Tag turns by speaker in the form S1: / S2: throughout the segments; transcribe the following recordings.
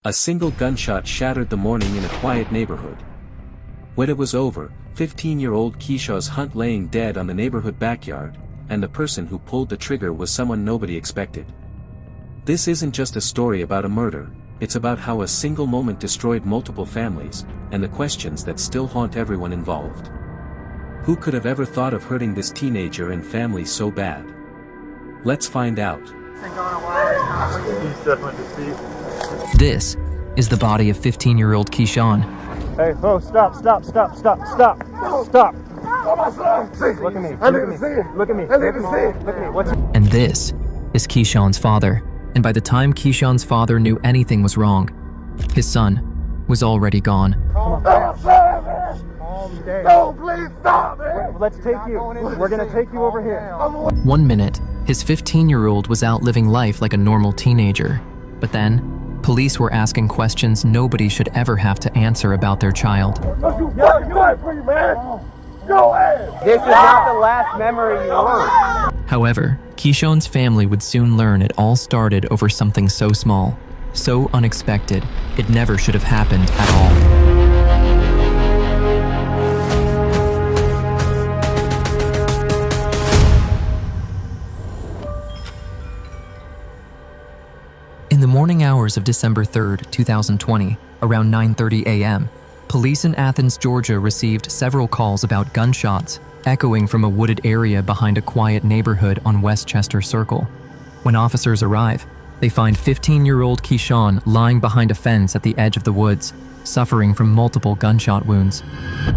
S1: A single gunshot shattered the morning in a quiet neighborhood. When it was over, 15-year-old Keyshawus Hunt laying dead on the neighborhood backyard, and the person who pulled the trigger was someone nobody expected. This isn't just a story about a murder, it's about how a single moment destroyed multiple families, and the questions that still haunt everyone involved. Who could have ever thought of hurting this teenager and family so bad? Let's find out.
S2: He's definitely deceased.
S3: This is the body of 15-year-old Keyshawn.
S2: Hey, whoa, stop. Look at me. Look at me.
S3: And this is Keyshawn's father. And by the time Keyshawn's father knew anything was wrong, his son was already gone.
S2: No, please stop, man. Let's take you. We're gonna take you over here.
S3: 1 minute, his 15-year-old was out living life like a normal teenager. But then, police were asking questions nobody should ever have to answer about their child.
S4: This is not the last memory you want.
S3: However, Keyshawn's family would soon learn it all started over something so small, so unexpected, it never should have happened at all. In the morning hours of December 3rd, 2020, around 9:30 a.m., police in Athens, Georgia received several calls about gunshots echoing from a wooded area behind a quiet neighborhood on Westchester Circle. When officers arrive, they find 15-year-old Keyshawn lying behind a fence at the edge of the woods, suffering from multiple gunshot wounds.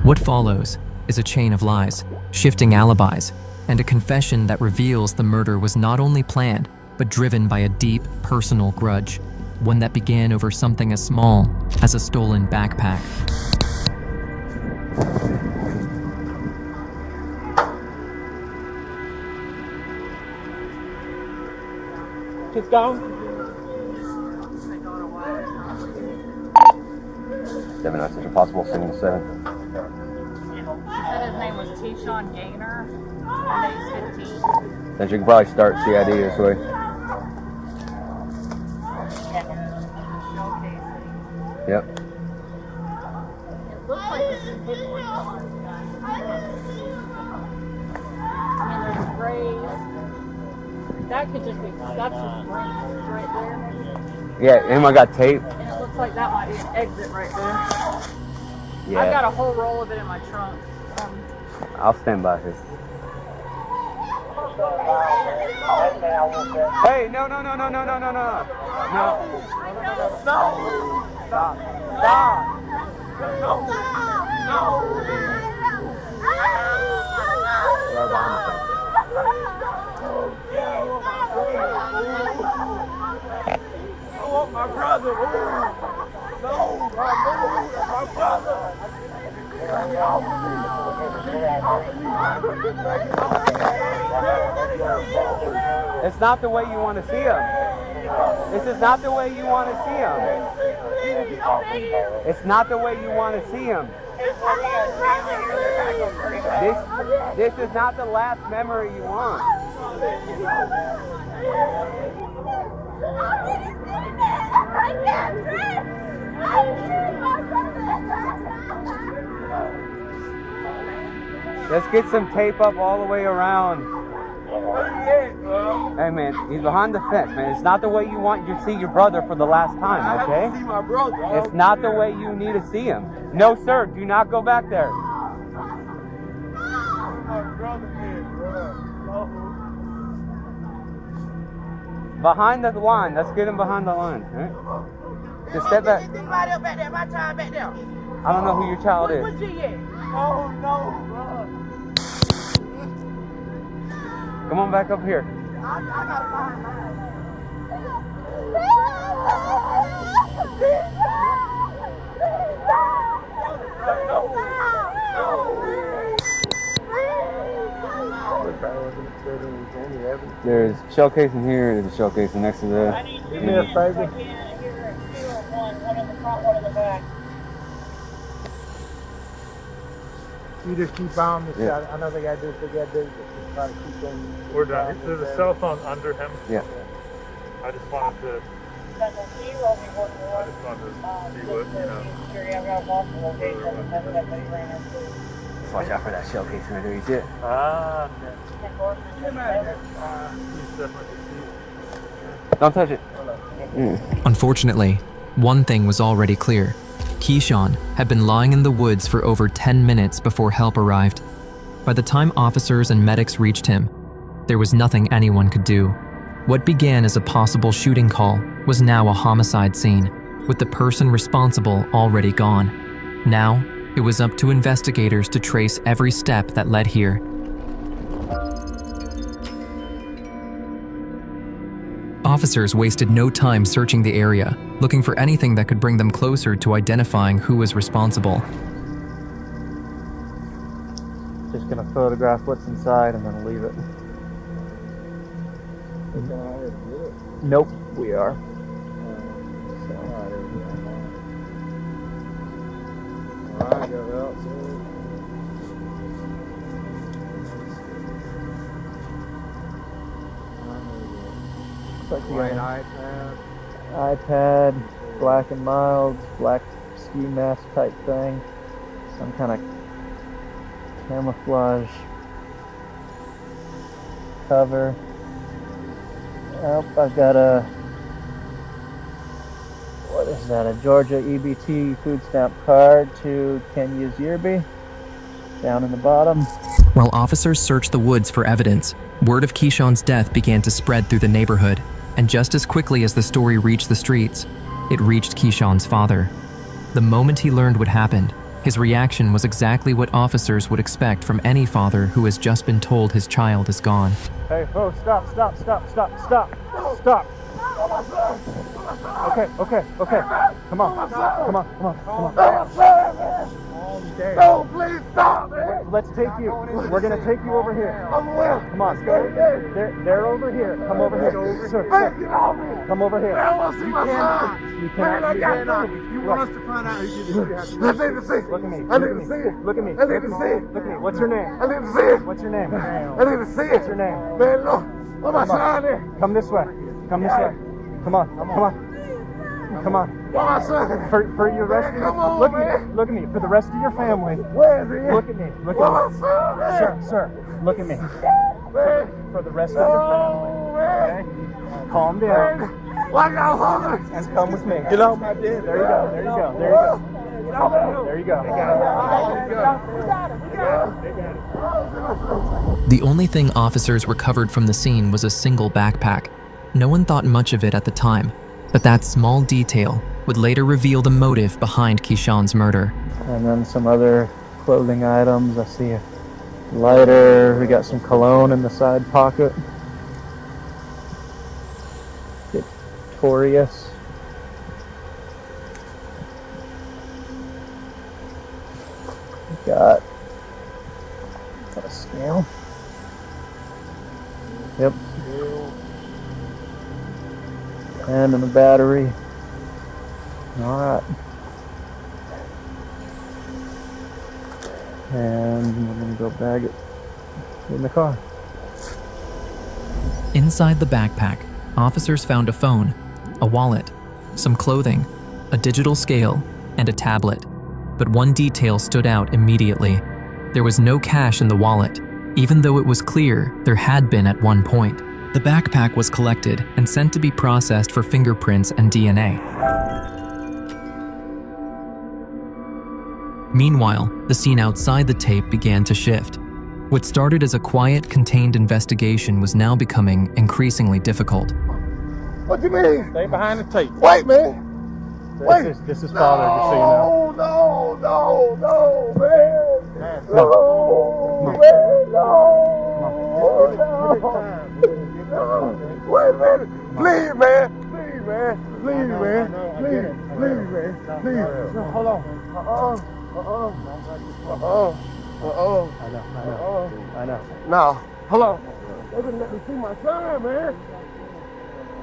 S3: What follows is a chain of lies, shifting alibis, and a confession that reveals the murder was not only planned, but driven by a deep, personal grudge, one that began over something as small as a stolen backpack.
S4: Kids gone?
S5: 7 9 such a possible single 7.
S6: Said his name was Keyshawn Gaynor, and he's 15.
S5: Then you can probably start CID this way. Yep.
S6: It looks like it's a bit more. I mean, there's graves. That could just be, that's just graves right there.
S5: Yeah, and I got tape.
S6: And it looks like that might be an exit right there.
S5: Yeah.
S6: I've got a whole roll of it in my trunk.
S5: I'll stand by here.
S4: Hey, no. Stop.
S5: Right behind the
S4: Oh, my brother. No, my brother. It's not the way you want to see him. This is not the way you want to see him. It's not the way you want to see him. This is not the last memory you want. Let's get some tape up all the way around. Hey man, he's behind the fence, man. It's not the way you want to see your brother for the last time, okay?
S2: I have to see my brother.
S4: It's not the way you need to see him. No sir, do not go back there.
S2: My brother is, bro.
S4: Behind the line, let's get him behind the line, right? Just step back. I don't know who your child is.
S2: Oh no, bro.
S4: Come on back up here.
S2: I gotta find mine.
S5: There's shell casing here, there's a shell casing next to that.
S2: Do me a favor.
S6: One in the front, one in the back.
S2: You just keep on this.
S5: Yeah.
S2: I know they gotta do what they gotta do, but just try to keep on.
S7: We're done. There's a cell phone under him.
S5: Yeah.
S7: I just wanted to
S5: Watch out for that shell casing right there, you see it? Don't touch it.
S3: Unfortunately, one thing was already clear. Keyshawn had been lying in the woods for over 10 minutes before help arrived. By the time officers and medics reached him, there was nothing anyone could do. What began as a possible shooting call was now a homicide scene, with the person responsible already gone. Now, it was up to investigators to trace every step that led here. Officers wasted no time searching the area, looking for anything that could bring them closer to identifying who was responsible.
S2: Just gonna photograph what's inside and then leave it. Nope, we are.
S4: White
S2: iPad, black and mild, black ski mask type thing, some kind of camouflage cover. Oh, I've got what is that, a Georgia EBT food stamp card to Kenya's Yerby, down in the bottom.
S3: While officers searched the woods for evidence, word of Keyshawn's death began to spread through the neighborhood, and just as quickly as the story reached the streets, it reached Keyshawn's father. The moment he learned what happened, his reaction was exactly what officers would expect from any father who has just been told his child is gone.
S2: Hey, folks, stop. Okay. Come on.
S7: No, please stop, man.
S2: Let's take you. We're gonna take you over here. Come on. They're over here. Come over here. Sir. Come over here. You cannot.
S7: You want us to find out who did this? I need to see it.
S2: Look at me.
S7: I need to see it.
S2: Look at me.
S7: I need to see it.
S2: Look at me. What's your name?
S7: I need to see it.
S2: What's your name?
S7: I need to see it.
S2: What's your name?
S7: Man, look. What am I signing there?
S2: Come this way. Come this way. Come on.
S7: What am I signing?
S2: For your rest.
S7: Come on,
S2: look
S7: man.
S2: at me. Look at me. For the rest of your family.
S7: Where is he?
S2: Look at me. Look
S7: What am
S2: at
S7: I
S2: me.
S7: signing?
S2: Sir. Look at me.
S7: Man.
S2: For the rest of your family. Okay? Calm down.
S7: Why y'all holding?
S2: And come with me.
S7: Get off my dick.
S2: There you go. There you go.
S3: The only thing officers recovered from the scene was a single backpack. No one thought much of it at the time, but that small detail would later reveal the motive behind Keyshawn's murder.
S2: And then some other clothing items. I see a lighter. We got some cologne in the side pocket. Victorious. Got a scale. Yep. And a battery. Alright. And we're going to go bag it in the car.
S3: Inside the backpack, officers found a phone, a wallet, some clothing, a digital scale, and a tablet. But one detail stood out immediately. There was no cash in the wallet, even though it was clear there had been at one point. The backpack was collected and sent to be processed for fingerprints and DNA. Meanwhile, the scene outside the tape began to shift. What started as a quiet, contained investigation was now becoming increasingly difficult.
S7: What do you mean?
S2: Stay behind the tape.
S7: Wait, man. Wait.
S2: This is father, just so you know.
S7: No, man. No, Wait a minute. Please, man. No, hold on.
S2: I know.
S7: No, hold on. They didn't let me see my son, man.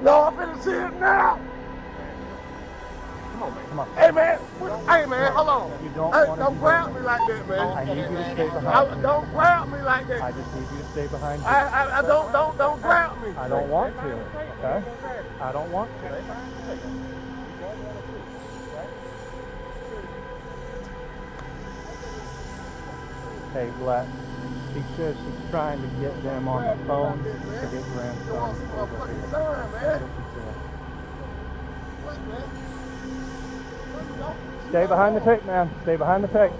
S7: No, I'm finna see it now. Come on, man.
S2: Come on.
S7: Hey, man. Hey, man, hold on.
S2: You don't
S7: Hey,
S2: want to
S7: don't grab me like that, man.
S2: I need you to stay behind me.
S7: Don't grab me like that.
S2: I just need you to stay behind me.
S7: I don't grab me.
S2: I don't want to, okay? I don't want to. Hey, Black. She says she's trying to get them on the phone to get grandson over here. That's what she said. Stay behind the tape, man. Stay behind the tape.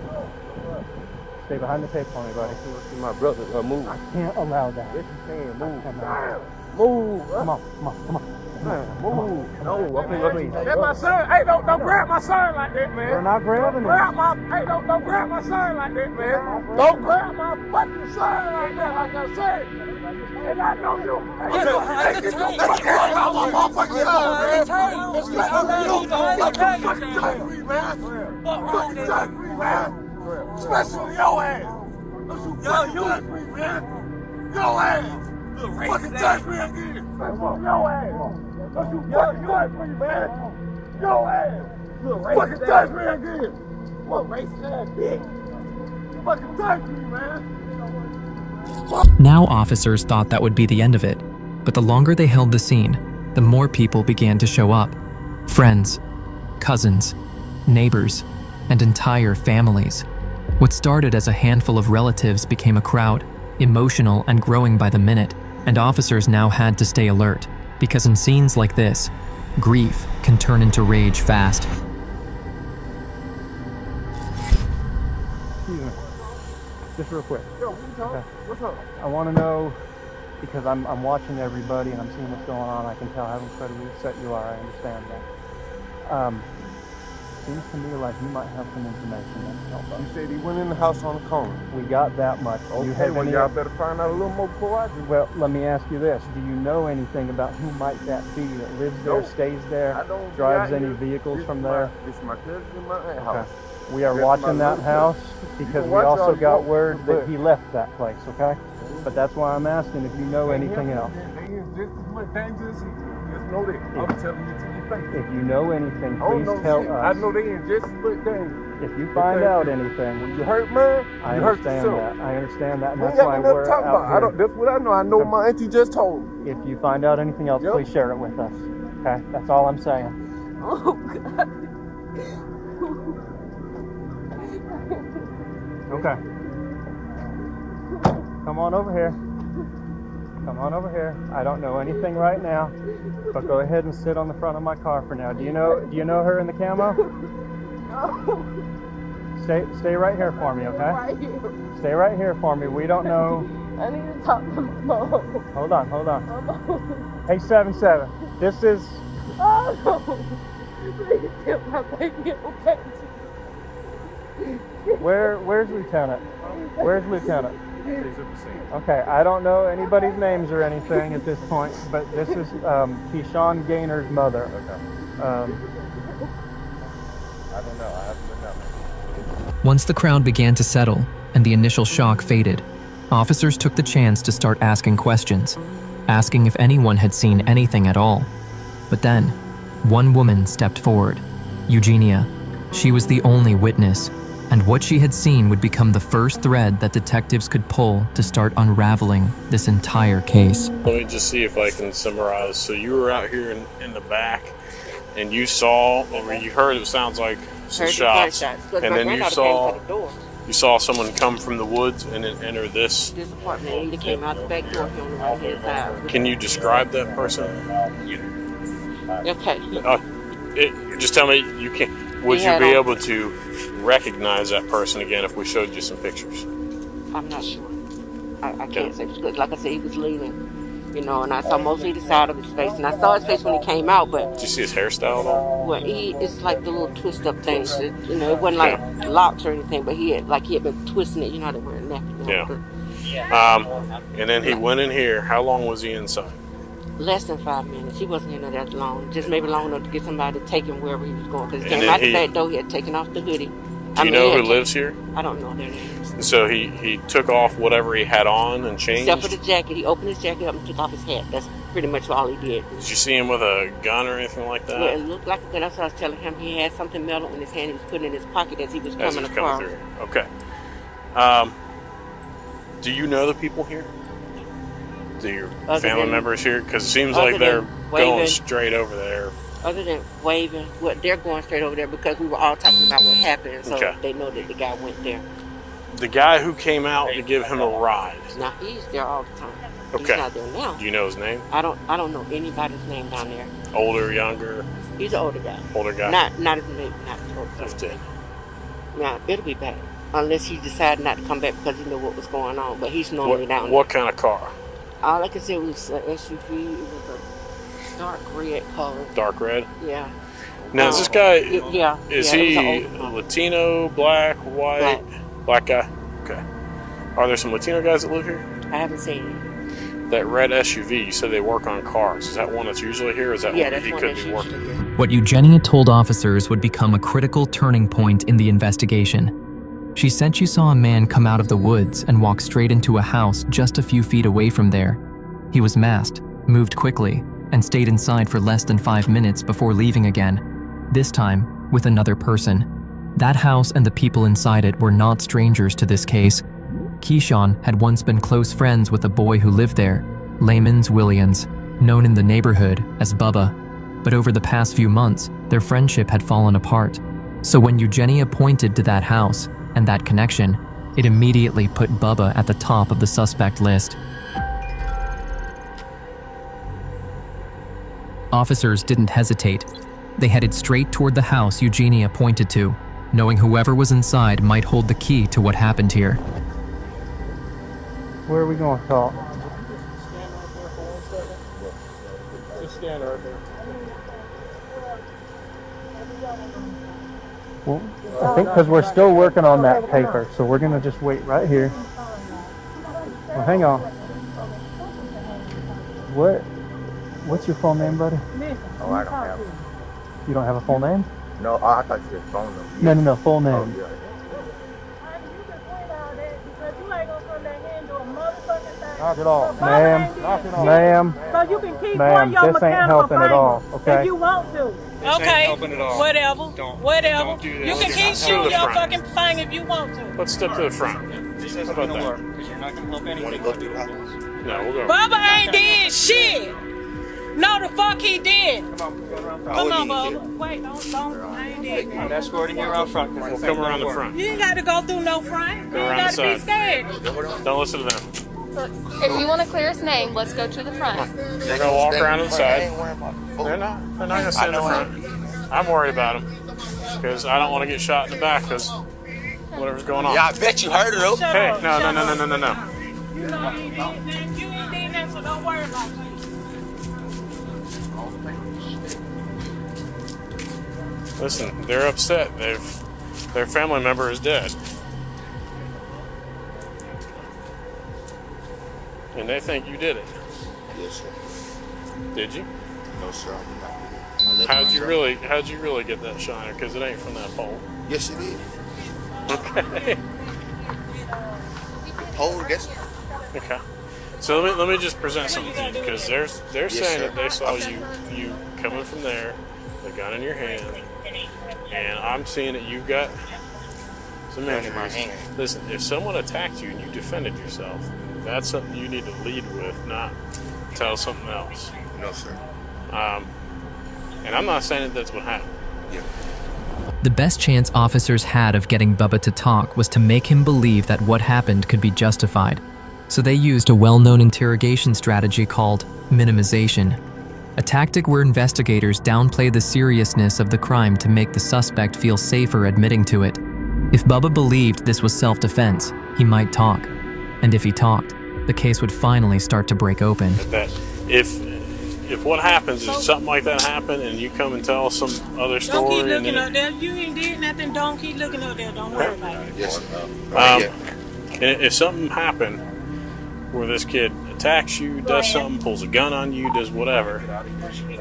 S2: Stay behind the tape for me, buddy.
S7: My brother, move.
S2: I can't allow that.
S7: Yes, you can. Move.
S2: Move. Come on, come on, come on.
S7: Move. No, please. That's my son. Hey, don't grab my son like that, man.
S2: We're not grabbing him.
S7: Hey, don't grab my son like that, man. Don't grab my fucking son like that, like I said. And I know you. Hey, get the fuck out of my motherfucking son, man. Fucking touch me, man. Fucking touch me, man. Especially your ass. Don't you fucking touch me, man. Your ass. Fucking touch me again. Especially your ass. Don't you fucking touch me, man. Your ass. Fucking touch me again. What racist ass bitch. Fucking touch me, man.
S3: Now officers thought that would be the end of it, but the longer they held the scene, the more people began to show up. Friends, cousins, neighbors, and entire families. What started as a handful of relatives became a crowd, emotional and growing by the minute, and officers now had to stay alert, because in scenes like this, grief can turn into rage fast.
S2: Excuse me. Just real quick.
S7: Yo, what's up?
S2: I want to know, because I'm watching everybody and I'm seeing what's going on. I can tell how incredibly upset you are. I understand that. Seems to me like you might have some information that can help us.
S7: You said he went in the house on the corner.
S2: We got that much.
S7: Okay, well, y'all better find out a little more before I do.
S2: Well, let me ask you this. Do you know anything about who might that be that lives there, stays there, drives any vehicles from there?
S7: This is my cousin in my house.
S2: Okay. We are watching that house because we also got word that he left that place, okay? But that's why I'm asking if you know anything else.
S7: They is just as much dangerous as he is. Just know that. I'm telling you to your face.
S2: If you know anything, please tell us.
S7: I know they in just as much danger.
S2: If you find out anything,
S7: when you hurt man, you hurt yourself.
S2: I understand that, and
S7: We
S2: that's
S7: ain't
S2: why
S7: got nothing
S2: we're
S7: to talk
S2: out
S7: about.
S2: here.
S7: That's what I know. I know my auntie just told me.
S2: If you find out anything else, please share it with us. Okay? That's all I'm saying.
S6: Oh, God.
S2: Okay. Come on over here. Come on over here. I don't know anything right now, but go ahead and sit on the front of my car for now. Do you know her in the camo?
S6: No.
S2: Stay right here for me, okay?
S6: Right here.
S2: Stay right here for me. We don't know.
S6: I need to talk to my mom.
S2: Hold on.
S6: My mom.
S2: Hey, 7-7. This is.
S6: Oh, no. Please tell my baby okay.
S2: Where's Lieutenant? Where's Lieutenant? Okay, I don't know anybody's names or anything at this point, but this is Keyshawn Gaynor's mother. Okay.
S7: I don't know. I haven't been down there.
S3: Once the crowd began to settle and the initial shock faded, officers took the chance to start asking questions, asking if anyone had seen anything at all. But then, one woman stepped forward, Eugenia. She was the only witness, and what she had seen would become the first thread that detectives could pull to start unraveling this entire case.
S8: Let me just see if I can summarize. So you were out here in the back, and you saw, or you heard, it sounds like some shots, and then you saw someone come from the woods and then enter this
S9: apartment. He came out the back door here on the right hand side.
S8: Can you describe that person?
S9: Okay.
S8: Just tell me, you can. Would you be able to recognize that person again if we showed you some pictures?
S9: I'm not sure. I can't say because, like I said, he was leaning, and I saw mostly the side of his face, and I saw his face when he came out. But
S8: did you see his hairstyle at all?
S9: Well, it's like the little twist up things. It wasn't like locks or anything, but he had been twisting it. You know how they wear a nappy.
S8: Yeah. And then he went in here. How long was he inside?
S9: Less than 5 minutes. He wasn't in there that long. Just maybe long enough to get somebody to take him wherever he was going. Because he came out the back door, he had taken off the hoodie.
S8: Do you know who lives here?
S9: I don't know their names.
S8: So he took off whatever he had on and changed?
S9: Except for the jacket. He opened his jacket up and took off his hat. That's pretty much all he did.
S8: Did you see him with a gun or anything like that?
S9: Yeah, it looked like a gun. That's what I was telling him. He had something metal in his hand. He was putting it in his pocket as he was coming across.
S8: Through. Okay. Do you know the people here? Do your family members here? Because it seems like they're going straight over there.
S9: Other than waving, they're going straight over there because we were all talking about what happened, so they know that the guy went there.
S8: The guy who came out to give him a ride.
S9: Now he's there all the time.
S8: Okay.
S9: He's not there now.
S8: Do you know his name?
S9: I don't know anybody's name down there.
S8: Older, younger?
S9: He's an older guy.
S8: Older guy.
S9: Not as maybe not as old.
S8: 15.
S9: Now it'll be back unless he decided not to come back because he knew what was going on. But he's normally down there.
S8: What kind of car?
S9: All I could say was an SUV. It was a dark red color.
S8: Dark red?
S9: Yeah.
S8: Now, is this guy, is
S9: he
S8: Latino, black, white? Black guy? Okay. Are there some Latino guys that live here?
S9: I haven't seen him.
S8: That red SUV, you said they work on cars. Is that one that's usually here, or is that one that he could be working?
S3: What Eugenia told officers would become a critical turning point in the investigation. She said she saw a man come out of the woods and walk straight into a house just a few feet away from there. He was masked, moved quickly, and stayed inside for less than 5 minutes before leaving again, this time with another person. That house and the people inside it were not strangers to this case. Keyshawn had once been close friends with a boy who lived there, Lamons Williams, known in the neighborhood as Bubba. But over the past few months, their friendship had fallen apart. So when Eugenia pointed to that house and that connection, it immediately put Bubba at the top of the suspect list. Officers didn't hesitate. They headed straight toward the house Eugenia pointed to, knowing whoever was inside might hold the key to what happened here.
S2: Where are we going to talk?
S10: Just stand right there.
S2: Well, I think because we're still working on that paper, so we're going to just wait right here. Well, hang on. What's your full name, buddy?
S10: Oh, I don't have it.
S2: You don't have a full name?
S10: No, I thought you said phone number.
S2: No, full name.
S10: Oh, yeah.
S2: Not at all. Ma'am.
S6: So you can keep
S2: ma'am,
S6: your
S2: this ain't helping at all, okay?
S6: If you want to.
S11: Okay, whatever. You can keep shooting your fucking thing if you want to.
S8: Let's step to the front.
S10: This isn't going to work because you're not going to help anything. Go through the house.
S8: No, we'll go.
S11: Bubba ain't did shit. No, the fuck he did. Come on, Bubba. Wait, don't. I ain't did.
S10: I'm escorting you around front.
S8: We'll come around the front.
S11: You ain't got to go through no front.
S8: Go
S11: You
S8: around
S11: ain't
S8: the
S11: got to be
S8: side.
S11: scared.
S8: Don't listen to them.
S12: If you want to clear his name, let's go to the front.
S8: We're going to walk around to the side. They're not going to sit in the front. I'm worried about them because I don't want to get shot in the back because whatever's going on.
S10: Yeah, I bet you heard it, though.
S8: Hey, no.
S11: You know you ain't did that, so don't worry about it.
S8: Listen, they're upset. Their family member is dead. And they think you did it.
S10: Yes, sir.
S8: Did you?
S10: No, sir.
S8: How'd you really get that shiner? Because it ain't from that pole.
S10: Yes, it is.
S8: Okay.
S10: Pole, guess.
S8: Okay. So let me just present something to you because they're saying that they saw you coming from there, the gun in your hand, and I'm seeing that you've got some injuries. Listen, if someone attacked you and you defended yourself, that's something you need to lead with, not tell something else.
S10: No, sir.
S8: And I'm not saying that that's what happened.
S10: Yeah.
S3: The best chance officers had of getting Bubba to talk was to make him believe that what happened could be justified. So they used a well-known interrogation strategy called minimization, a tactic where investigators downplay the seriousness of the crime to make the suspect feel safer admitting to it. If Bubba believed this was self-defense, he might talk. And if he talked, the case would finally start to break open.
S8: That if what happens is something like that happened and you come and tell some other story.
S11: Don't keep looking up there. You ain't did nothing. Don't keep looking up there. Don't worry about it.
S10: Yes.
S8: And if something happened where this kid attacks you, does something, pulls a gun on you, does whatever,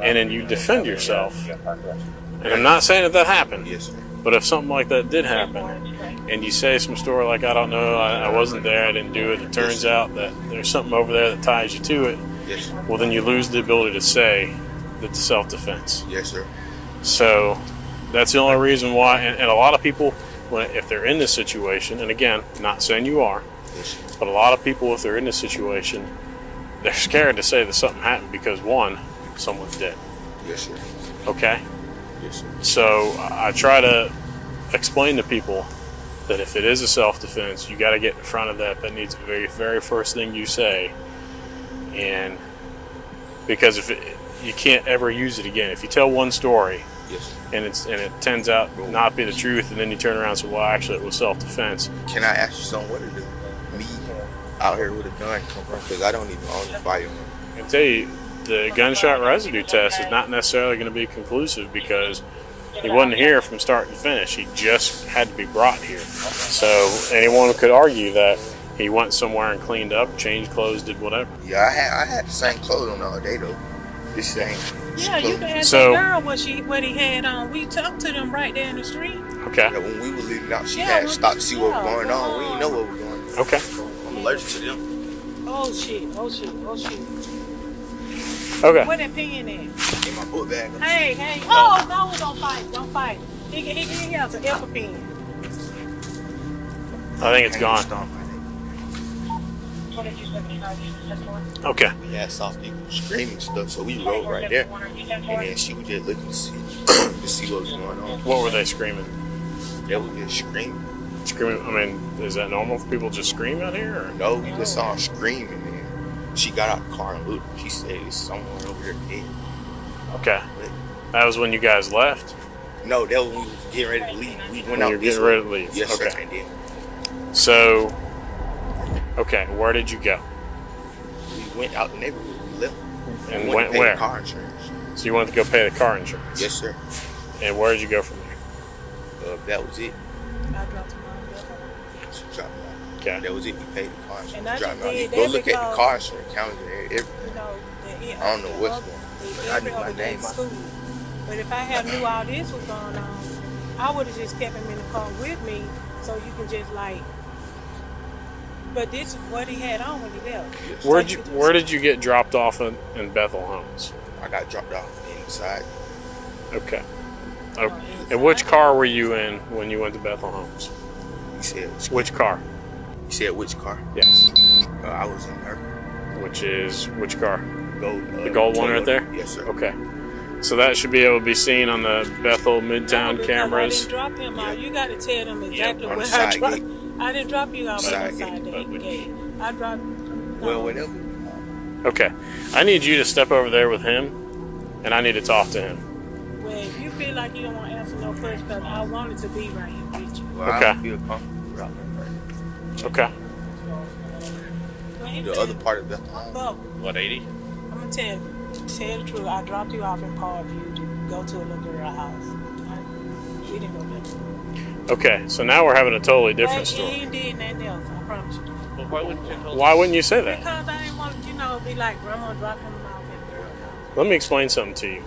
S8: and then you defend yourself, and I'm not saying that happened,
S10: Yes, sir.
S8: but if something like that did happen, and you say some story like, I don't know, I wasn't there, I didn't do it, it turns out that there's something over there that ties you to it,
S13: Yes.
S8: Well, then you lose the ability to say that it's self-defense.
S13: Yes, sir.
S8: So that's the only reason why. And a lot of people, if they're in this situation, and again, not saying you are,
S13: Yes.
S8: but a lot of people, if they're in this situation, they're scared to say that something happened because, one, someone's dead.
S13: Yes, sir.
S8: Okay?
S13: Yes, sir.
S8: So I try to explain to people that if it is a self-defense, you got to get in front of that. That needs to be the very, very first thing you say. And because you can't ever use it again. If you tell one story,
S13: yes,
S8: and it turns out not be the truth, and then you turn around and say, well, actually, it was self-defense.
S13: Can I ask you something? Where did me out here with a gun come from? Because I don't even own a firearm.
S8: I can tell you, the gunshot residue test is not necessarily going to be conclusive because he wasn't here from start to finish. He just had to be brought here. So anyone could argue that he went somewhere and cleaned up, changed clothes, did whatever.
S13: Yeah, I had the same clothes on all day though. This same.
S6: Yeah, you can ask
S8: So-
S6: that girl what he had on. We talked to them right there in the street.
S8: Okay.
S13: Yeah, when we were leaving out, she
S6: Yeah,
S13: had
S6: when-
S13: stopped to see what was
S6: yeah,
S13: going on. We didn't know what was going on.
S8: Okay.
S13: I'm allergic to them.
S6: Oh shit! Oh shit! Oh shit!
S8: Okay.
S6: Where that pen at?
S13: In my book bag.
S6: Hey! Oh no! Don't fight! Don't fight! He has an F pen.
S8: I think it's gone. Okay.
S13: We had soft people screaming stuff, so we rode right there. And then she was just looking to see what was going on.
S8: What were they screaming?
S13: They were just screaming.
S8: Screaming. I mean, is that normal for people to just scream out here? Or?
S13: No, we just saw her screaming. And she got out the car and looked. She said it's somewhere over there dead.
S8: Okay. That was when you guys left?
S13: No, that was when we were getting ready to leave. We went
S8: When
S13: out
S8: you were
S13: this
S8: getting
S13: way.
S8: ready to leave.
S13: Yes,
S8: Okay.
S13: sir. And then
S8: So, okay, where did you go?
S13: we went out the neighborhood. We left.
S8: And
S13: we
S8: went
S13: to pay
S8: where?
S13: The car insurance.
S8: So you wanted to go pay the car insurance?
S13: Yes, sir.
S8: And where did you go from there?
S13: That was it.
S6: I dropped him
S13: She dropped me off.
S8: Okay.
S13: That was it. We paid the car insurance.
S6: And I
S13: Dropped
S6: just
S13: me off.
S6: did
S13: Go
S6: that
S13: look at the
S6: because-
S13: car insurance calendar. Everything.
S6: You know,
S13: I don't know what's going on. But I knew my name.
S6: School. But if I knew all this was going on, I would have just kept him in the car with me, so you can just like. But this is what he had on when he left.
S8: Where did you get dropped off in Bethel Homes?
S13: I got dropped off inside.
S8: Okay. And which car were you in when you went to Bethel Homes?
S13: You said
S8: which car?
S13: You said which car?
S8: Yes.
S13: I was in her.
S8: Which car?
S13: Gold.
S8: The gold one right there?
S13: Yes, sir.
S8: Okay. So that should be able to be seen on the Bethel Midtown
S6: No,
S8: cameras.
S6: I didn't drop him off. You got to tell them exactly
S13: on the
S6: where I
S13: side
S6: dropped.
S13: gate.
S6: I didn't drop you off
S13: Side
S6: inside the gate. I dropped.
S13: Well, whatever.
S8: Okay. I need you to step over there with him, and I need to talk to him.
S6: Well, if you feel like you don't want to answer no questions, because I wanted to be right here with you.
S13: Well,
S8: Okay.
S13: I don't feel comfortable out there.
S8: Okay.
S13: The other part of Bethel.
S6: Well,
S8: What, 80?
S6: I'm gonna tell the truth. I dropped you off in Parkview to go to a little girl house. We didn't go there.
S8: Okay, so now we're having a totally different
S6: He
S8: story.
S6: ain't did nothing else. I promise you.
S8: Well, why wouldn't you say that?
S6: Because I didn't want to, be like grandma dropping him off at the girl house.
S8: Let me explain something to you.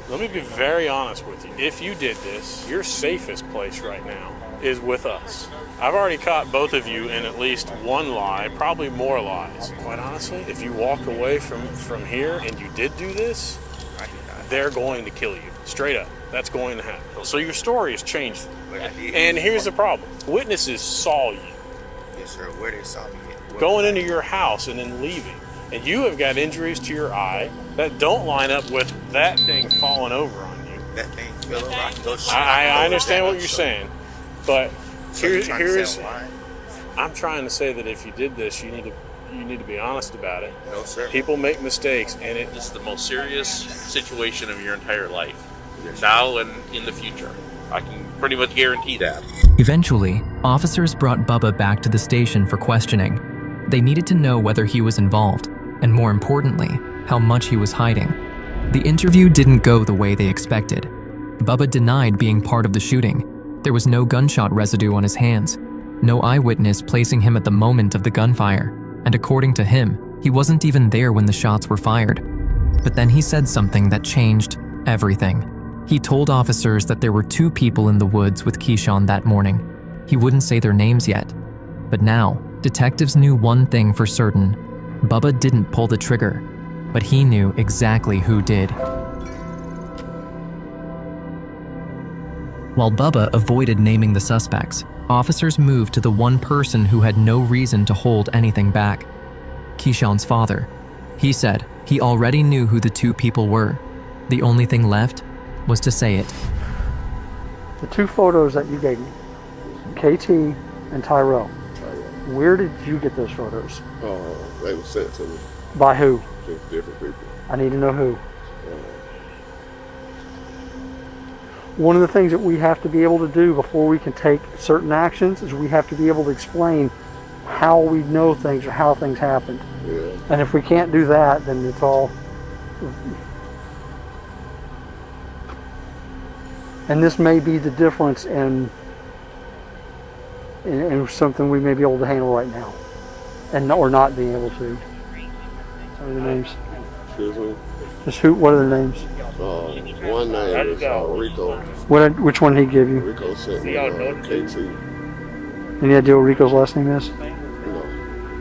S8: Let me be very honest with you. If you did this, your safest place right now is with us. I've already caught both of you in at least one lie, probably more lies. Quite honestly, if you walk away from here and you did do this, they're going to kill you. Straight up. That's going to happen. So your story has changed. And here's the problem. Witnesses saw you.
S13: Yes, sir. Where they saw me at?
S8: Going into your house and then leaving. And you have got injuries to your eye that don't line up with that thing falling over on you.
S13: That thing fell over. I can go
S8: I understand what you're saying, but
S13: So you're trying to
S8: here's
S13: say I'm lying?
S8: I'm trying to say that if you did this, you need to be honest about it.
S13: No, sir.
S8: People make mistakes, and
S14: This is the most serious situation of your entire life, now and in the future. I can pretty much guarantee that.
S3: Eventually, officers brought Bubba back to the station for questioning. They needed to know whether he was involved, and more importantly, how much he was hiding. The interview didn't go the way they expected. Bubba denied being part of the shooting. There was no gunshot residue on his hands, no eyewitness placing him at the moment of the gunfire, and according to him, he wasn't even there when the shots were fired. But then he said something that changed everything. He told officers that there were 2 people in the woods with Keyshawn that morning. He wouldn't say their names yet. But now, detectives knew one thing for certain. Bubba didn't pull the trigger. but he knew exactly who did. While Bubba avoided naming the suspects, officers moved to the one person who had no reason to hold anything back: Keyshawn's father. He said he already knew who the two people were. The only thing left was to say it.
S15: The two photos that you gave me, KT and Tyrell, where did you get those photos?
S16: They were sent to me.
S15: By who?
S16: Just different people.
S15: I need to know who. One of the things that we have to be able to do before we can take certain actions is we have to be able to explain how we know things or how things happened.
S16: Yeah.
S15: And if we can't do that, then it's all... And this may be the difference in something we may be able to handle right now, or not being able to. What are the names?
S16: Excuse me?
S15: Just who? What are the names?
S16: One name is Rico.
S15: Which one did he give you?
S16: Rico sent me KT.
S15: Any idea what Rico's last name is?
S16: No.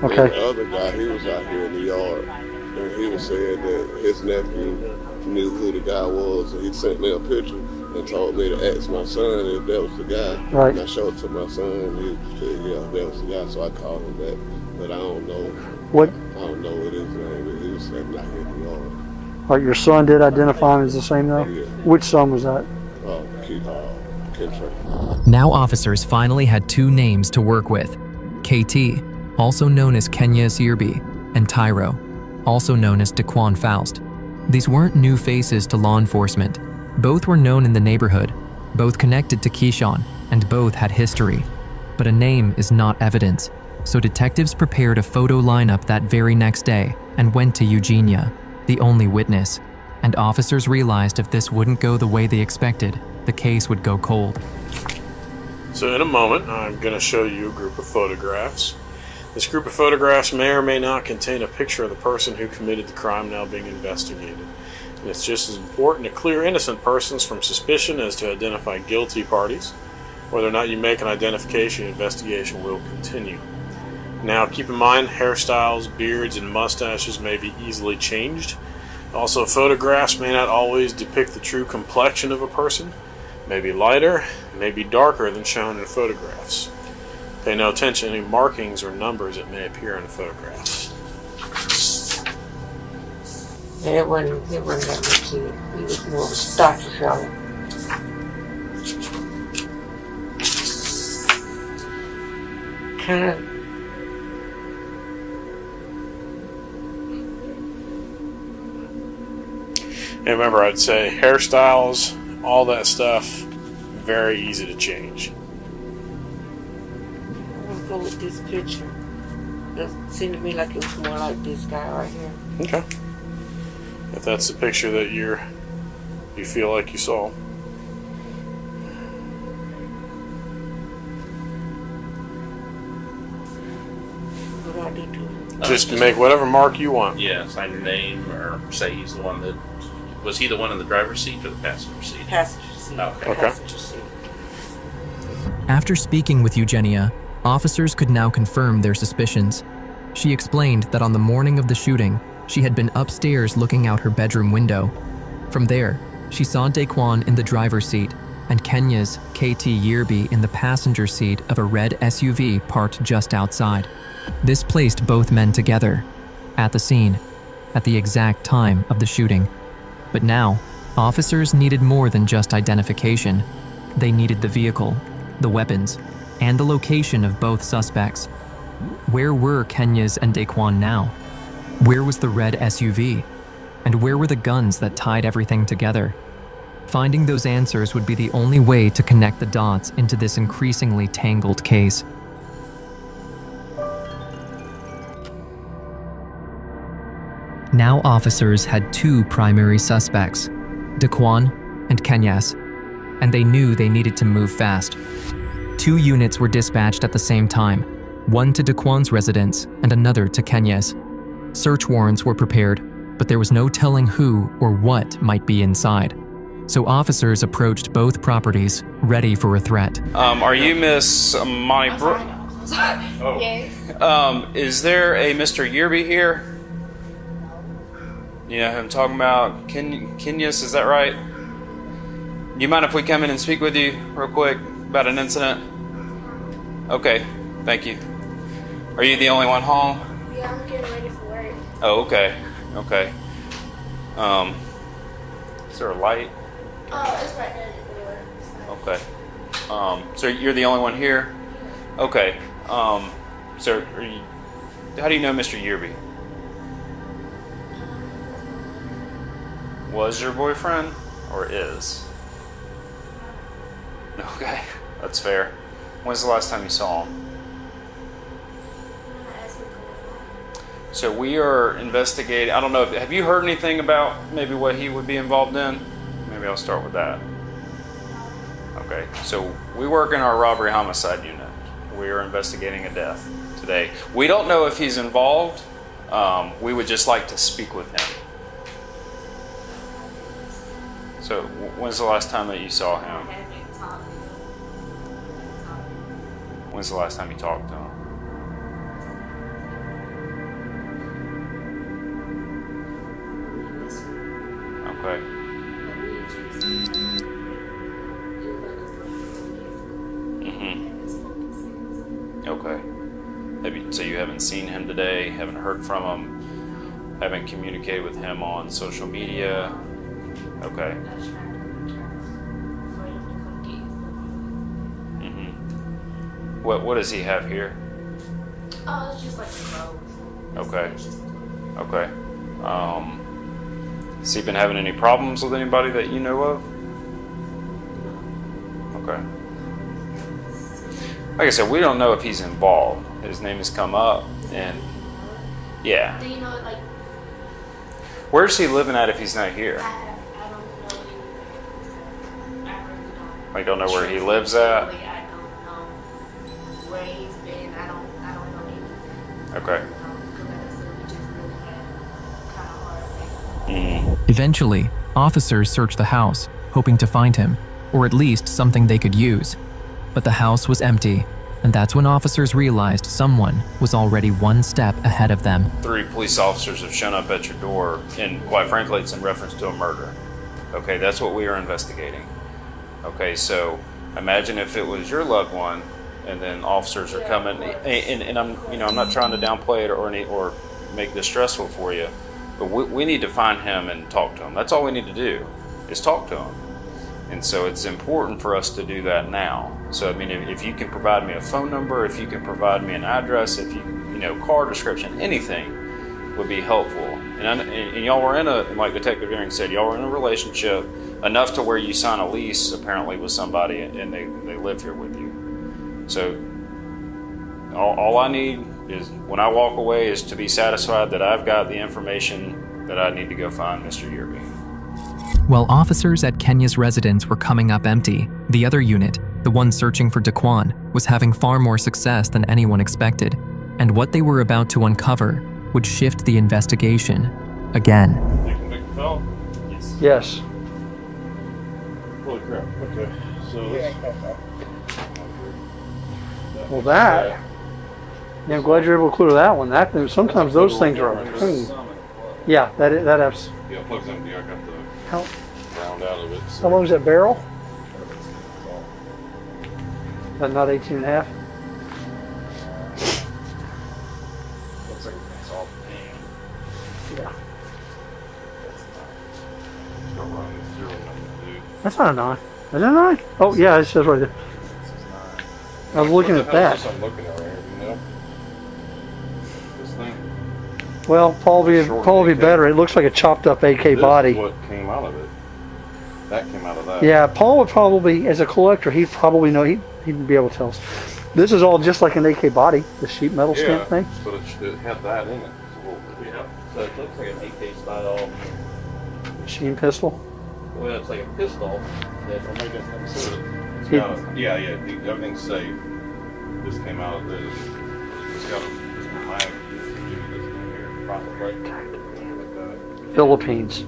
S15: Okay.
S16: And the other guy, he was out here in the yard, and he was saying that his nephew knew who the guy was, and he sent me a picture and told me to ask my son if that was the guy.
S15: Right.
S16: And I showed it to my son, and he said, yeah, that was the guy, so I called him back. But I don't know.
S15: What?
S16: I don't know what his name is. He was sitting out here in the yard.
S15: Like your son did identify him as the same though?
S16: Yeah.
S15: Which son was that?
S3: Now officers finally had two names to work with: KT, also known as Kenyas Yerby, and Tyro, also known as Daquan Faust. These weren't new faces to law enforcement. Both were known in the neighborhood, both connected to Keyshawn, and both had history. But a name is not evidence, so detectives prepared a photo lineup that very next day and went to Eugenia, the only witness. And officers realized if this wouldn't go the way they expected, the case would go cold.
S8: So in a moment, I'm going to show you a group of photographs. This group of photographs may or may not contain a picture of the person who committed the crime now being investigated. And it's just as important to clear innocent persons from suspicion as to identify guilty parties. Whether or not you make an identification, the investigation will continue. Now keep in mind, hairstyles, beards, and mustaches may be easily changed. Also, photographs may not always depict the true complexion of a person. May be lighter, may be darker than shown in photographs. Pay no attention to any markings or numbers that may appear in the photographs.
S9: Yeah, it wasn't that much kid. He was more of a stocky fellow. Kind of.
S8: And remember, I'd say hairstyles, all that stuff, very easy to change.
S9: I'm gonna go with this picture. It seemed to me like it was more like this guy right here.
S8: Okay. If that's the picture that you feel like you saw.
S9: What do I do to it?
S8: Just make whatever mark you want.
S14: Yeah, sign your name or say he's the one that... Was he the one in the driver's seat or the passenger seat?
S9: Passenger seat.
S14: Okay.
S9: Passenger seat.
S3: After speaking with Eugenia, officers could now confirm their suspicions. She explained that on the morning of the shooting, she had been upstairs looking out her bedroom window. From there, she saw Daquan in the driver's seat and Kenya's KT Yerby in the passenger seat of a red SUV parked just outside. This placed both men together, at the scene, at the exact time of the shooting. But now, officers needed more than just identification. They needed the vehicle, the weapons, and the location of both suspects. Where were Kenyas and Daquan now? Where was the red SUV? And where were the guns that tied everything together? Finding those answers would be the only way to connect the dots into this increasingly tangled case. Now officers had two primary suspects, Daquan and Kenyas, and they knew they needed to move fast. 2 units were dispatched at the same time, one to Daquan's residence and another to Kenyas. Search warrants were prepared, but there was no telling who or what might be inside. So officers approached both properties, ready for a threat.
S10: Are you Miss Monty Brooke?
S12: Yes.
S10: Is there a Mr. Yerby here?
S17: You know who I'm talking about? Keyshawus, is that right? You mind if we come in and speak with you real quick about an incident? Okay, thank you. Are you the only one home?
S18: Yeah, I'm getting ready for work.
S17: Oh, okay. Okay. Is there a light?
S18: Oh, it's right there at the door.
S17: Okay. So you're the only one here? Okay. So how do you know Mr. Yearby? Was your boyfriend or is? Okay, that's fair. When's the last time you saw him? So we are investigating. I don't know. Have you heard anything about maybe what he would be involved in? Maybe I'll start with that. Okay, so we work in our robbery homicide unit. We are investigating a death today. We don't know if he's involved. We would just like to speak with him. So when's the last time that you saw him? When's the last time you talked to him? Okay. Okay. So you haven't seen him today, haven't heard from him, haven't communicated with him on social media. Okay. What does he have here?
S18: Oh, it's just like clothes.
S17: Okay. Okay. Has he been having any problems with anybody that you know of? Okay. Like I said, we don't know if he's involved. His name has come up, and yeah.
S18: Do you know, like?
S17: Where's he living at if he's not here?
S18: I don't know anything. I really don't.
S17: Like, don't know where he lives at?
S18: I don't know where he's been. I don't know anything.
S17: Okay.
S18: Because like I said, we just really had kind of hard.
S3: Eventually, officers searched the house, hoping to find him, or at least something they could use. But the house was empty, and that's when officers realized someone was already one step ahead of them.
S17: 3 police officers have shown up at your door, and quite frankly, it's in reference to a murder. Okay, that's what we are investigating. Okay, so imagine if it was your loved one, and then officers are coming, and I'm not trying to downplay it or make this stressful for you, but we need to find him and talk to him. That's all we need to do, is talk to him. And so it's important for us to do that now. So I mean, if you can provide me a phone number, if you can provide me an address, if you car description, anything would be helpful. And y'all were like Detective Deering said, y'all were in a relationship enough to where you sign a lease apparently with somebody, and they live here with you. So all I need is, when I walk away, is to be satisfied that I've got the information that I need to go find Mr. Yearby.
S3: While officers at Kenya's residence were coming up empty, the other unit, the one searching for Daquan, was having far more success than anyone expected, and what they were about to uncover would shift the investigation again.
S15: Yes.
S8: Holy crap. Okay. So
S15: Well, that. Yeah, I'm glad you're able to clear that one. Sometimes those things are a pain. Yeah, that has.
S8: Yeah, plug's empty. I got the round out of it. So.
S15: How long is that barrel? But not 18 and a half?
S8: Looks like it's all pan.
S15: Yeah.
S8: It's not running the serial number, dude.
S15: That's not a 9. Is that a 9? Oh, yeah, it says right there. I was looking at that.
S8: I'm looking at right here, you know? This thing.
S15: Well, probably better. It looks like a chopped up AK body.
S8: This is what came out of it. That came out of that.
S15: Yeah, Paul would probably, as a collector, he'd probably know. He'd be able to tell us. This is all just like an AK body, the sheet metal stamp thing.
S8: But it had that in it.
S10: Yeah. So it looks like an AK style
S15: Machine pistol.
S10: Well, it's like a pistol.
S8: Everything's safe. This came out of this. It's got a mag.
S15: Philippines.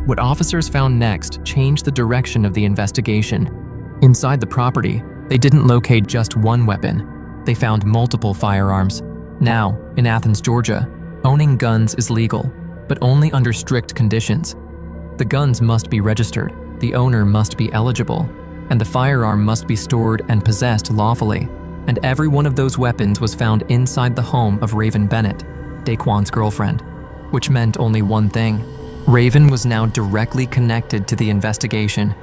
S3: What officers found next changed the direction of the investigation. Inside the property, they didn't locate just one weapon. They found multiple firearms. Now, in Athens, Georgia, owning guns is legal, but only under strict conditions. The guns must be registered, the owner must be eligible, and the firearm must be stored and possessed lawfully. And every one of those weapons was found inside the home of Raven Bennett, Daquan's girlfriend, which meant only one thing. Raven was now directly connected to the investigation.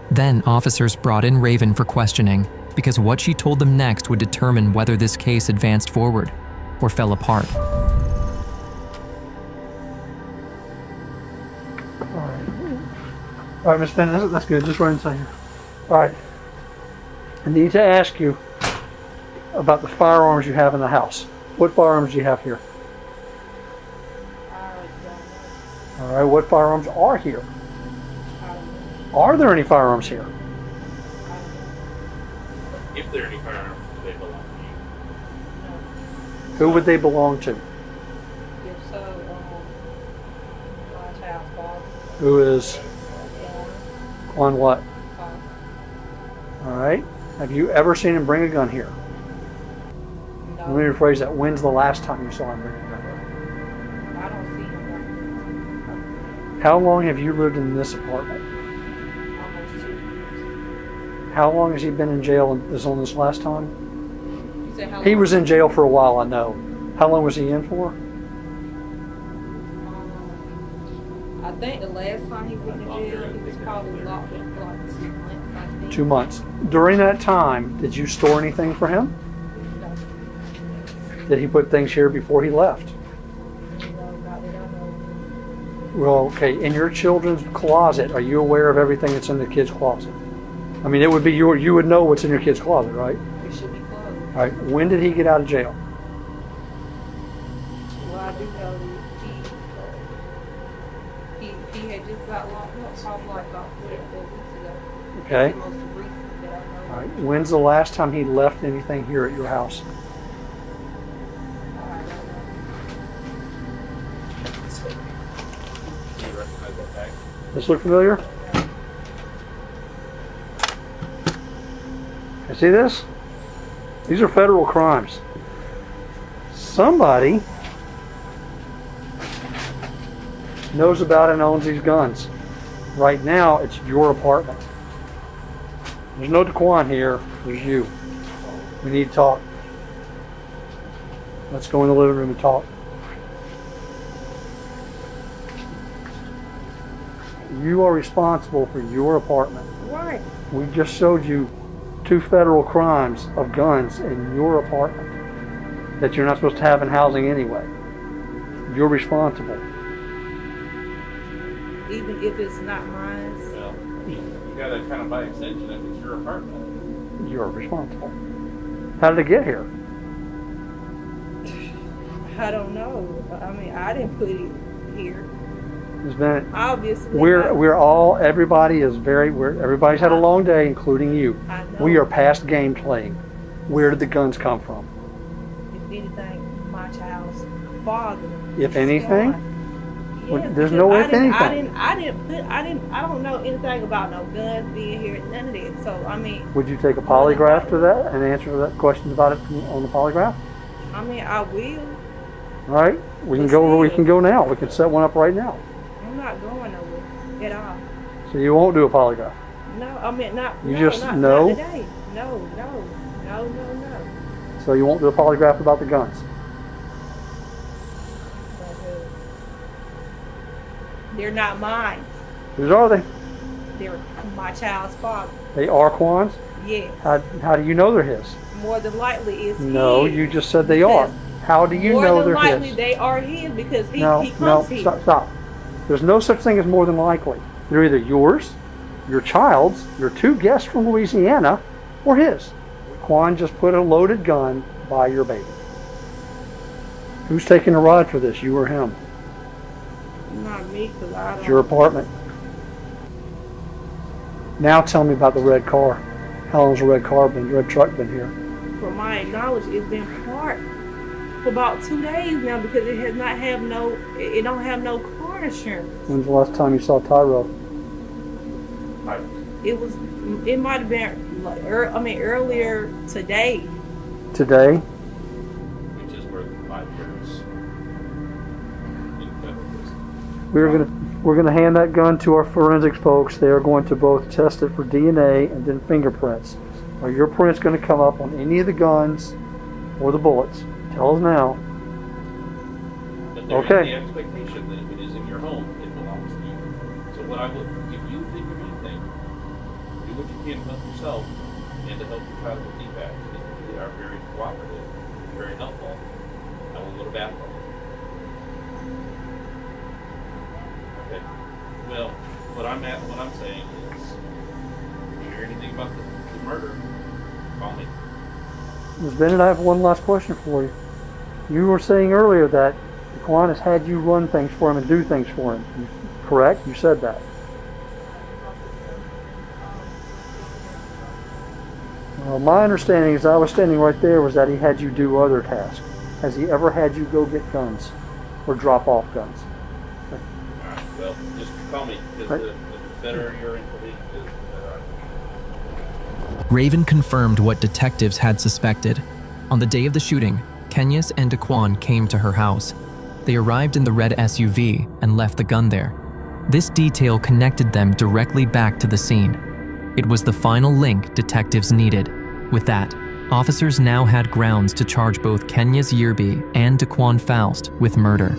S3: Then officers brought in Raven for questioning because what she told them next would determine whether this case advanced forward or fell apart.
S15: All right, Miss Bennett, that's good. Just right inside here. All right. I need to ask you about the firearms you have in the house. What firearms do you have here? All right, what firearms are here? Are there any firearms here?
S14: If there are any firearms, do they belong to you?
S15: Who would they belong to?
S18: If so, my child's father.
S15: Who is on what? All right. Have you ever seen him bring a gun here?
S18: No.
S15: Let me rephrase that. When's the last time you saw him bring a gun here?
S18: I don't see him.
S15: How long have you lived in this apartment?
S18: Almost 2 years.
S15: How long has he been in jail this last time?
S18: You said how
S15: He
S18: long?
S15: was in jail for a while, I know. How long was he in for?
S18: I think the last time he went to jail, he was probably locked up for like 2 months, I think.
S15: 2 months. During that time, did you store anything for him?
S18: No.
S15: Did he put things here before he left?
S18: No, not that I know.
S15: Well, okay, in your children's closet, are you aware of everything that's in the kid's closet? I mean, it would be you would know what's in your kid's closet, right?
S18: It should be closed.
S15: All right, when did he get out of jail?
S18: Well, I do know that he had just got locked up probably like about 3 or 4 weeks ago.
S15: Okay.
S18: That's the most recent that I know.
S15: All right, when's the last time he left anything here at your house? This look familiar? You see this? These are federal crimes. Somebody knows about and owns these guns. Right now, it's your apartment. There's no Daquan here. There's you. We need to talk. Let's go in the living room and talk. You are responsible for your apartment.
S18: Right.
S15: We just showed you 2 federal crimes of guns in your apartment that you're not supposed to have in housing anyway. You're responsible.
S18: Even if it's not mine.
S14: Well, you got to kind of by extension if it's your apartment.
S15: You're responsible. How did it get here?
S18: I don't know. I mean, I didn't put it here.
S15: Ms. Bennett,
S18: Obviously.
S15: everybody's had a long day, including you.
S18: I know.
S15: We are past game playing. Where did the guns come from?
S18: If anything, my child's father.
S15: If anything?
S18: Yes,
S15: There's no if anything.
S18: I don't know anything about no guns being here, none of that. So, I mean.
S15: Would you take a polygraph for that and answer that question about it on the polygraph?
S18: I mean, I will.
S15: All right, we can go where we can go now. We can set one up right now.
S18: I'm not going nowhere at all.
S15: So you won't do a polygraph?
S18: No, I mean, not.
S15: You
S18: no,
S15: just
S18: not,
S15: no?
S18: Not today. No.
S15: So you won't do a polygraph about the guns?
S18: They're not mine.
S15: Whose are they?
S18: They're my child's father.
S15: They are Quan's?
S18: Yes.
S15: How do you know they're his?
S18: More than likely it's
S15: No,
S18: his.
S15: you just said they are. How do you know they're his?
S18: More than likely they are his because he comes here.
S15: Stop. There's no such thing as more than likely. They're either yours, your child's, your 2 guests from Louisiana, or his. Quan just put a loaded gun by your baby. Who's taking the ride for this, you or him?
S18: Not me, because I don't.
S15: It's your apartment. Now tell me about the red car. How long's the red truck been here?
S18: From my knowledge, it's been parked for about 2 days now because it has not have no. It don't have no car insurance.
S15: When's the last time you saw Tyro?
S18: It might have been like, earlier today.
S15: Today?
S14: Which is where the
S15: We're gonna hand that gun to our forensics folks. They are going to both test it for DNA and then fingerprints. Are your prints going to come up on any of the guns or the bullets? Tell us now.
S14: But there
S15: Okay.
S14: is the expectation that if it is in your home, it belongs to you. So what I would, if you think of anything, do what you can to help yourself and to help your child with defects. They are very cooperative, very helpful. I will go to bat for you. Okay. Well, what I'm saying is, if you hear anything about the murder, call me.
S15: Ms. Bennett, I have one last question for you. You were saying earlier that Daquan has had you run things for him and do things for him. Correct? You said that. Well, my understanding, as I was standing right there, was that he had you do other tasks. Has he ever had you go get guns or drop off guns?
S14: Well, just call me, because the better your information is, the better I can.
S3: Raven confirmed what detectives had suspected. On the day of the shooting, Keyshawus and Daquan came to her house. They arrived in the red SUV and left the gun there. This detail connected them directly back to the scene. It was the final link detectives needed. With that, officers now had grounds to charge both Keyshawus Yerby and Daquan Faust with murder.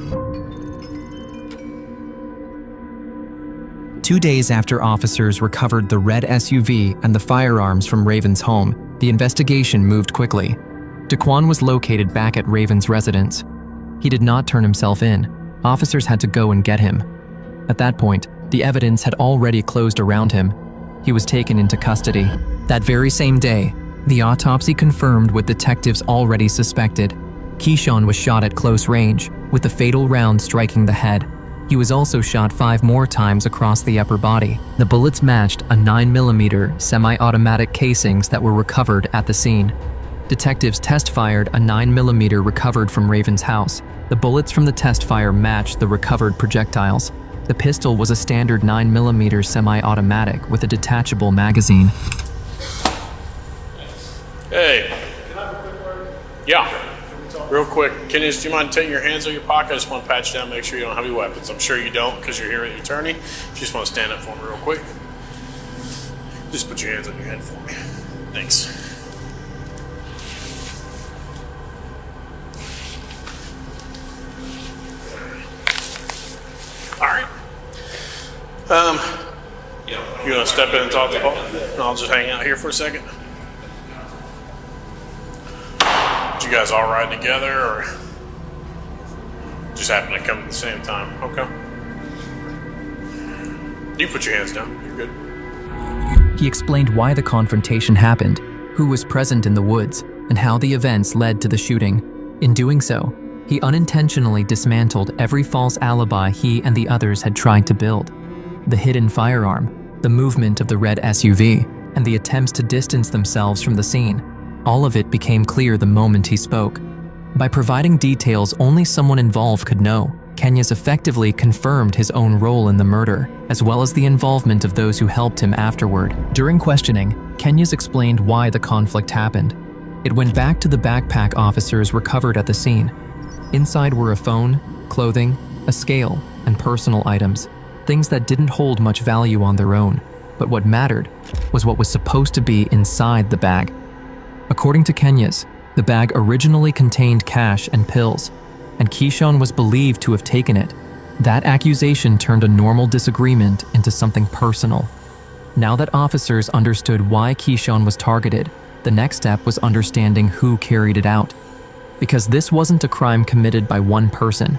S3: 2 days after officers recovered the red SUV and the firearms from Raven's home, the investigation moved quickly. Daquan was located back at Raven's residence. He did not turn himself in. Officers had to go and get him. At that point, the evidence had already closed around him. He was taken into custody. That very same day, the autopsy confirmed what detectives already suspected. Keyshawn was shot at close range, with the fatal round striking the head. He was also shot 5 more times across the upper body. The bullets matched a 9mm semi-automatic casings that were recovered at the scene. Detectives test-fired a 9mm recovered from Raven's house. The bullets from the test fire matched the recovered projectiles. The pistol was a standard 9mm semi-automatic with a detachable magazine.
S8: Hey. Yeah. Real quick, Keyshawus, do you mind taking your hands out of your pocket? I just want to patch down, make sure you don't have any weapons. I'm sure you don't because you're here at the attorney. If you just want to stand up for me real quick. Just put your hands on your head for me. Thanks. All right. You want to step in and talk to Paul? And I'll just hang out here for a second. You guys all ride together, or just happen to come at the same time? Okay. You put your hands down. You're good.
S3: He explained why the confrontation happened, who was present in the woods, and how the events led to the shooting. In doing so, he unintentionally dismantled every false alibi he and the others had tried to build. The hidden firearm, the movement of the red SUV, and the attempts to distance themselves from the scene. All of it became clear the moment he spoke. By providing details only someone involved could know, Keyshawus effectively confirmed his own role in the murder, as well as the involvement of those who helped him afterward. During questioning, Keyshawus explained why the conflict happened. It went back to the backpack officers recovered at the scene. Inside were a phone, clothing, a scale, and personal items, things that didn't hold much value on their own. But what mattered was what was supposed to be inside the bag. According to Keyshawus, the bag originally contained cash and pills, and Keyshawn was believed to have taken it. That accusation turned a normal disagreement into something personal. Now that officers understood why Keyshawn was targeted, the next step was understanding who carried it out. Because this wasn't a crime committed by one person.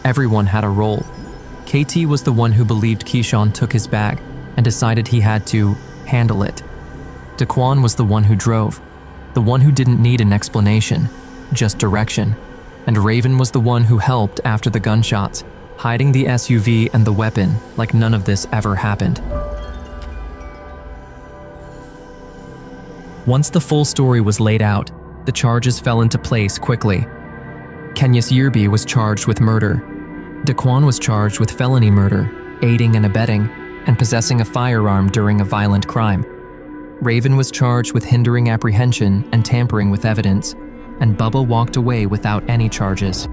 S3: Everyone had a role. KT was the one who believed Keyshawn took his bag and decided he had to handle it. Daquan was the one who drove, the one who didn't need an explanation, just direction. And Raven was the one who helped after the gunshots, hiding the SUV and the weapon like none of this ever happened. Once the full story was laid out, the charges fell into place quickly. Keyshawus Yerby was charged with murder. Daquan was charged with felony murder, aiding and abetting, and possessing a firearm during a violent crime. Raven was charged with hindering apprehension and tampering with evidence, and Bubba walked away without any charges.